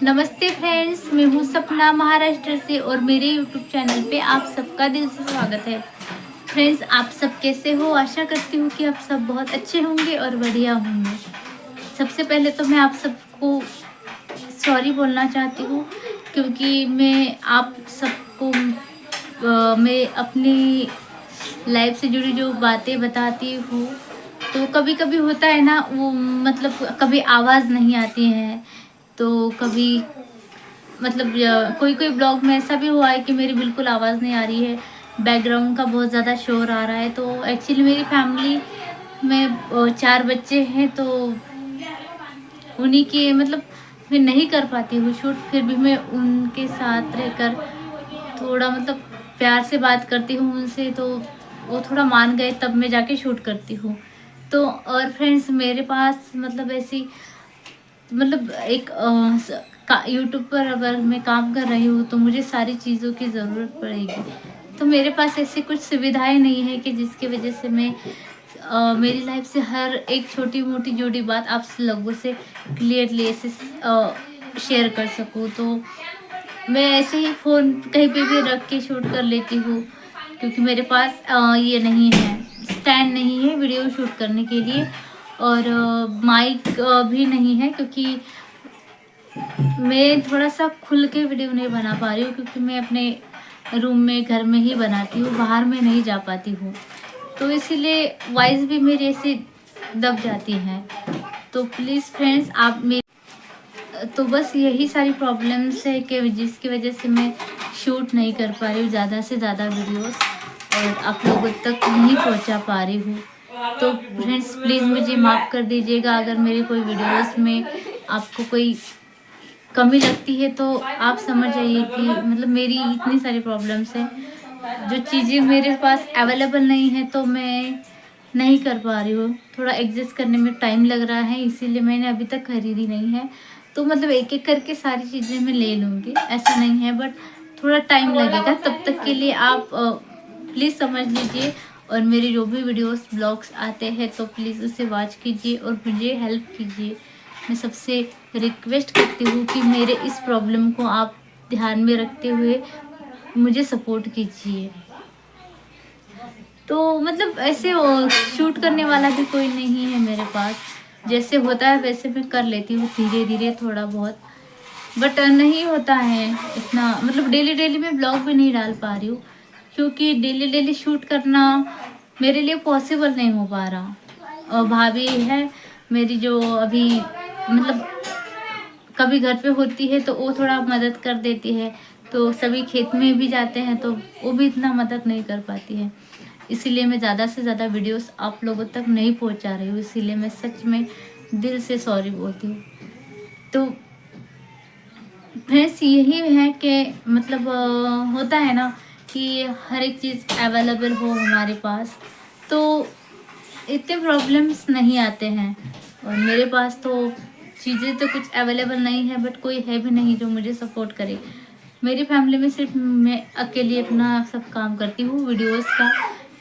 नमस्ते फ्रेंड्स, मैं हूँ सपना महाराष्ट्र से और मेरे यूट्यूब चैनल पे आप सबका दिल से स्वागत है। फ्रेंड्स, आप सब कैसे हो? आशा करती हूँ कि आप सब बहुत अच्छे होंगे और बढ़िया होंगे। सबसे पहले तो मैं आप सबको सॉरी बोलना चाहती हूँ क्योंकि मैं आप सबको मैं अपनी लाइफ से जुड़ी जो बातें बताती हूँ तो कभी कभी होता है ना, वो मतलब कभी आवाज़ नहीं आती है, तो कभी मतलब कोई कोई ब्लॉग में ऐसा भी हुआ है कि मेरी बिल्कुल आवाज़ नहीं आ रही है, बैकग्राउंड का बहुत ज़्यादा शोर आ रहा है। तो एक्चुअली मेरी फैमिली में 4 बच्चे हैं, तो उन्हीं के मतलब मैं नहीं कर पाती हूँ शूट, फिर भी मैं उनके साथ रहकर थोड़ा मतलब प्यार से बात करती हूँ उनसे, तो वो थोड़ा मान गए तब मैं जाके शूट करती हूँ। तो और फ्रेंड्स, मेरे पास मतलब ऐसी मतलब एक यूट्यूब पर अगर मैं काम कर रही हूँ तो मुझे सारी चीज़ों की ज़रूरत पड़ेगी। तो मेरे पास ऐसी कुछ सुविधाएं नहीं है कि जिसकी वजह से मैं मेरी लाइफ से हर एक छोटी मोटी जुड़ी बात आप लोगों से क्लियरली ऐसे शेयर कर सकूँ। तो मैं ऐसे ही फ़ोन कहीं पे भी रख के शूट कर लेती हूँ क्योंकि मेरे पास ये नहीं है, स्टैंड नहीं है वीडियो शूट करने के लिए, और माइक भी नहीं है क्योंकि मैं थोड़ा सा खुल के वीडियो नहीं बना पा रही हूँ क्योंकि मैं अपने रूम में घर में ही बनाती हूँ, बाहर में नहीं जा पाती हूँ। तो इसीलिए वॉइस भी मेरी ऐसी दब जाती है। तो प्लीज़ फ्रेंड्स, आप मेरी तो बस यही सारी प्रॉब्लम्स है कि जिसकी वजह से मैं शूट नहीं कर पा रही हूँ ज़्यादा से ज़्यादा वीडियोस, और आप लोगों तक नहीं पहुँचा पा रही हूँ। तो फ्रेंड्स, प्लीज़ मुझे माफ़ कर दीजिएगा अगर मेरी कोई वीडियोस में आपको कोई कमी लगती है, तो आप समझ जाइए कि मतलब मेरी इतनी सारी प्रॉब्लम्स हैं, जो चीज़ें मेरे पास अवेलेबल नहीं है तो मैं नहीं कर पा रही हूँ। थोड़ा एडजस्ट करने में टाइम लग रहा है, इसीलिए मैंने अभी तक खरीदी नहीं है। तो मतलब एक एक करके सारी चीज़ें मैं ले लूँगी, ऐसा नहीं है, बट थोड़ा टाइम लगेगा। तब तक के लिए आप प्लीज़ समझ लीजिए, और मेरे जो भी वीडियोस ब्लॉग्स आते हैं तो प्लीज़ उसे वॉच कीजिए और मुझे हेल्प कीजिए। मैं सबसे रिक्वेस्ट करती हूँ कि मेरे इस प्रॉब्लम को आप ध्यान में रखते हुए मुझे सपोर्ट कीजिए। तो मतलब ऐसे शूट करने वाला भी कोई नहीं है मेरे पास, जैसे होता है वैसे मैं कर लेती हूँ धीरे धीरे थोड़ा बहुत, बट नहीं होता है इतना। मतलब डेली डेली मैं ब्लॉग भी नहीं डाल पा रही हूँ क्योंकि डेली डेली शूट करना मेरे लिए पॉसिबल नहीं हो पा रहा। और भाभी है मेरी जो अभी मतलब कभी घर पे होती है तो वो थोड़ा मदद कर देती है, तो सभी खेत में भी जाते हैं तो वो भी इतना मदद नहीं कर पाती है। इसीलिए मैं ज़्यादा से ज़्यादा वीडियोस आप लोगों तक नहीं पहुंचा रही हूँ, इसीलिए मैं सच में दिल से सॉरी बोलती हूँ। तो फ्रेंड्स, यही है कि मतलब होता है ना कि हर एक चीज़ अवेलेबल हो हमारे पास तो इतने प्रॉब्लम्स नहीं आते हैं। और मेरे पास तो चीज़ें तो कुछ अवेलेबल नहीं है, बट कोई है भी नहीं जो मुझे सपोर्ट करे। मेरी फैमिली में सिर्फ मैं अकेली अपना सब काम करती हूँ वीडियोस का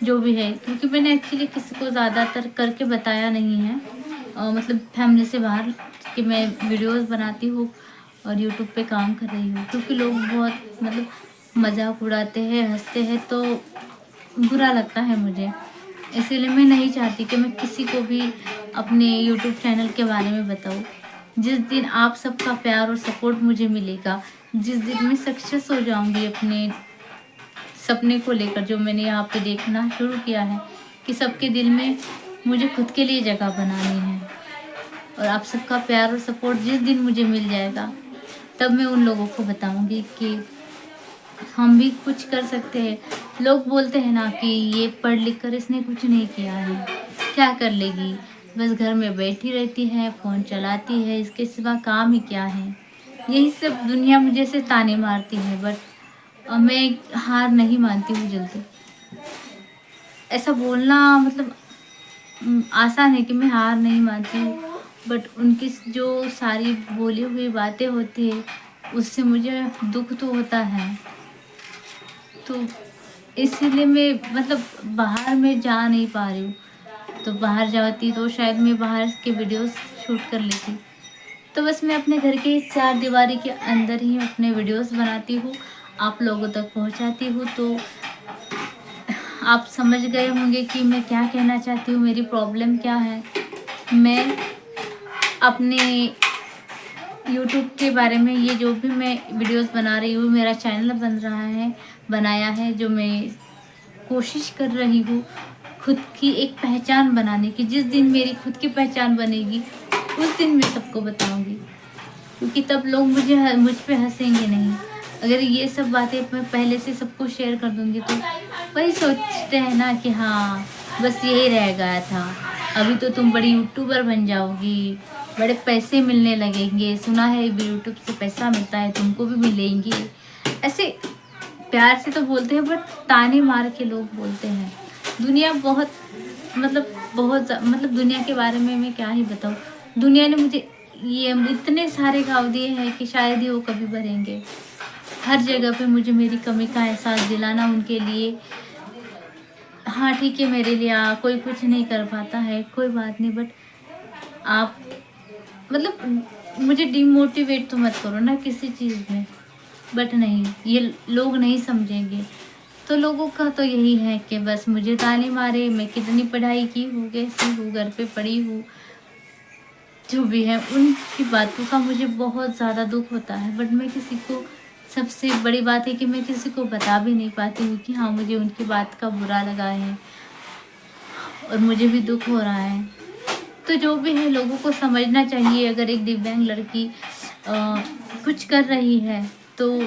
जो भी है, क्योंकि मैंने एक्चुअली किसी को ज़्यादातर करके बताया नहीं है मतलब फैमिली से बाहर कि मैं वीडियोस बनाती हूँ और यूट्यूब पे काम कर रही हूँ, क्योंकि लोग बहुत मतलब मजाक उड़ाते हैं, हंसते हैं, तो बुरा लगता है मुझे। इसीलिए मैं नहीं चाहती कि मैं किसी को भी अपने यूट्यूब चैनल के बारे में बताऊँ। जिस दिन आप सबका प्यार और सपोर्ट मुझे मिलेगा, जिस दिन मैं सक्सेस हो जाऊंगी अपने सपने को लेकर जो मैंने यहाँ पे देखना शुरू किया है कि सबके दिल में मुझे खुद के लिए जगह बनानी है, और आप सबका प्यार और सपोर्ट जिस दिन मुझे मिल जाएगा तब मैं उन लोगों को बताऊंगी कि हम भी कुछ कर सकते हैं। लोग बोलते हैं ना कि ये पढ़ लिख कर इसने कुछ नहीं किया है, क्या कर लेगी, बस घर में बैठी रहती है, फ़ोन चलाती है, इसके सिवा काम ही क्या है। यही सब दुनिया मुझे से ताने मारती है, बट मैं हार नहीं मानती हूँ जल्दी। ऐसा बोलना मतलब आसान है कि मैं हार नहीं मानती हूँ, बट उनकी जो सारी बोली हुई बातें होती है उससे मुझे दुख तो होता है। तो इसीलिए मैं मतलब बाहर में जा नहीं पा रही हूँ। तो बाहर जाती तो शायद मैं बाहर के वीडियोस शूट कर लेती, तो बस मैं अपने घर के 4 दीवारी के अंदर ही अपने वीडियोस बनाती हूँ, आप लोगों तक पहुँचाती हूँ। तो आप समझ गए होंगे कि मैं क्या कहना चाहती हूँ, मेरी प्रॉब्लम क्या है। मैं अपने यूट्यूब के बारे में, ये जो भी मैं वीडियोस बना रही हूँ, मेरा चैनल बनाया है, जो मैं कोशिश कर रही हूँ खुद की एक पहचान बनाने की। जिस दिन मेरी खुद की पहचान बनेगी उस दिन मैं सबको बताऊंगी, क्योंकि तब लोग मुझ पे हंसेंगे नहीं। अगर ये सब बातें मैं पहले से सबको शेयर कर दूंगी तो वही सोचते हैं ना कि हाँ बस यही रह गया था, अभी तो तुम बड़ी यूट्यूबर बन जाओगी, बड़े पैसे मिलने लगेंगे, सुना है यूट्यूब से पैसा मिलता है, तुमको भी मिलेंगे। ऐसे प्यार से तो बोलते हैं, बट ताने मार के लोग बोलते हैं। दुनिया बहुत दुनिया के बारे में मैं क्या ही बताऊँ। दुनिया ने मुझे ये इतने सारे घाव दिए हैं कि शायद ही वो कभी भरेंगे। हर जगह पे मुझे मेरी कमी का एहसास दिलाना उनके लिए, हाँ ठीक है मेरे लिए कोई कुछ नहीं कर पाता है, कोई बात नहीं, बट आप मुझे डिमोटिवेट तो मत करो ना किसी चीज़ में। बट नहीं, ये लोग नहीं समझेंगे। तो लोगों का तो यही है कि बस मुझे ताने मारे, मैं कितनी पढ़ाई की हूँ, कैसी हूँ, घर पे पढ़ी हूँ, जो भी है उनकी बातों का मुझे बहुत ज़्यादा दुख होता है। बट मैं किसी को, सबसे बड़ी बात है कि मैं किसी को बता भी नहीं पाती हूँ कि हाँ मुझे उनकी बात का बुरा लगा है और मुझे भी दुख हो रहा है। तो जो भी है लोगों को समझना चाहिए, अगर एक दिव्यांग लड़की कुछ कर रही है तो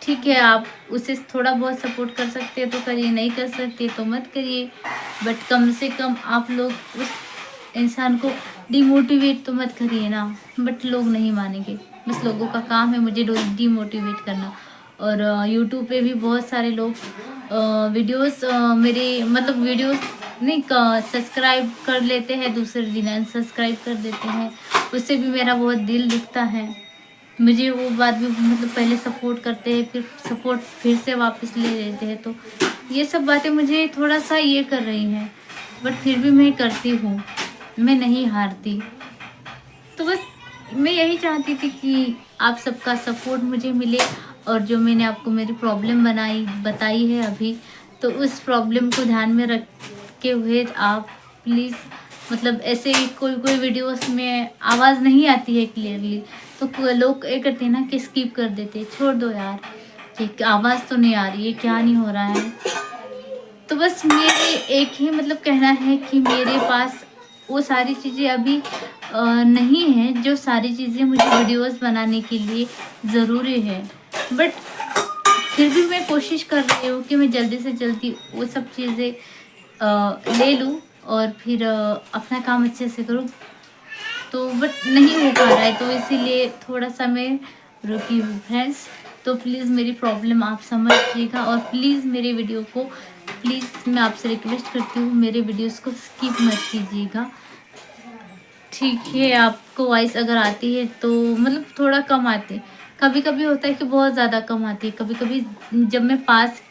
ठीक है, आप उसे थोड़ा बहुत सपोर्ट कर सकते हैं तो करिए, नहीं कर सकते तो मत करिए। बट कम से कम आप लोग उस इंसान को डिमोटिवेट तो मत करिए ना। बट लोग नहीं मानेंगे, बस लोगों का काम है मुझे डिमोटिवेट करना। और यूट्यूब पे भी बहुत सारे लोग वीडियोस मेरे वीडियोस नहीं सब्सक्राइब कर लेते हैं, दूसरे दिन अनसब्सक्राइब कर देते हैं, उससे भी मेरा बहुत दिल दुखता है। मुझे वो बात भी पहले सपोर्ट करते हैं, फिर सपोर्ट फिर से वापस ले लेते हैं। तो ये सब बातें मुझे थोड़ा सा ये कर रही हैं, बट फिर भी मैं करती हूँ, मैं नहीं हारती। तो बस मैं यही चाहती थी कि आप सबका सपोर्ट मुझे मिले, और जो मैंने आपको मेरी प्रॉब्लम बताई है अभी, तो उस प्रॉब्लम को ध्यान में रखे हुए आप प्लीज़ ऐसे कोई वीडियोस में आवाज़ नहीं आती है क्लियरली, तो लोग ये करते हैं ना कि स्किप कर देते हैं, छोड़ दो यार कि आवाज़ तो नहीं आ रही है, क्या नहीं हो रहा है। तो बस मेरे एक ही कहना है कि मेरे पास वो सारी चीज़ें अभी नहीं है, जो सारी चीज़ें मुझे वीडियोस बनाने के लिए ज़रूरी है। बट फिर भी मैं कोशिश कर रही हूँ कि मैं जल्दी से जल्दी वो सब चीज़ें ले लूँ और फिर अपना काम अच्छे से करूँ। तो बट नहीं हो पा रहा है, तो इसीलिए थोड़ा सा मैं रुकी हूँ फ्रेंड्स। तो प्लीज़ मेरी प्रॉब्लम आप समझिएगा, और प्लीज़ मेरे वीडियो को मैं आपसे रिक्वेस्ट करती हूँ, मेरे वीडियोस को स्किप मत कीजिएगा, ठीक है। आपको वॉइस अगर आती है तो थोड़ा कम आती है, कभी कभी होता है कि बहुत ज़्यादा कम आती है, कभी कभी जब मैं पास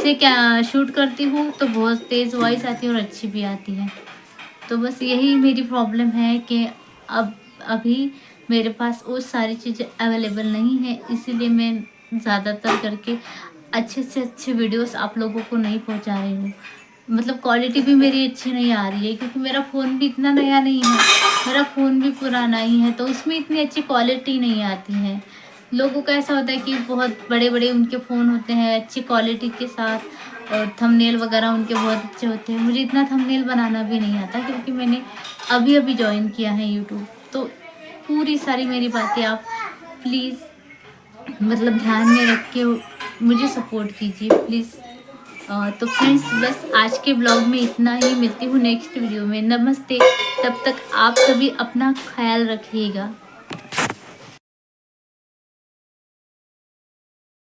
से क्या शूट करती हूँ तो बहुत तेज़ वॉइस आती है और अच्छी भी आती है। तो बस यही मेरी प्रॉब्लम है कि अभी मेरे पास वो सारी चीज़ें अवेलेबल नहीं है, इसीलिए मैं ज़्यादातर करके अच्छे से अच्छे वीडियोस आप लोगों को नहीं पहुंचा रही हूँ। क्वालिटी भी मेरी अच्छी नहीं आ रही है, क्योंकि मेरा फ़ोन भी इतना नया नहीं है, मेरा फ़ोन भी पुराना ही है, तो उसमें इतनी अच्छी क्वालिटी नहीं आती है। लोगों का ऐसा होता है कि बहुत बड़े बड़े उनके फ़ोन होते हैं अच्छी क्वालिटी के साथ, और थंबनेल वगैरह उनके बहुत अच्छे होते हैं। मुझे इतना थंबनेल बनाना भी नहीं आता, क्योंकि मैंने अभी अभी ज्वाइन किया है यूट्यूब। तो पूरी सारी मेरी बातें आप प्लीज़ ध्यान में रख के मुझे सपोर्ट कीजिए प्लीज़। तो फ्रेंड्स बस आज के ब्लॉग में इतना ही, मिलती हूँ नेक्स्ट वीडियो में। नमस्ते, तब तक आप सभी अपना ख्याल रखिएगा।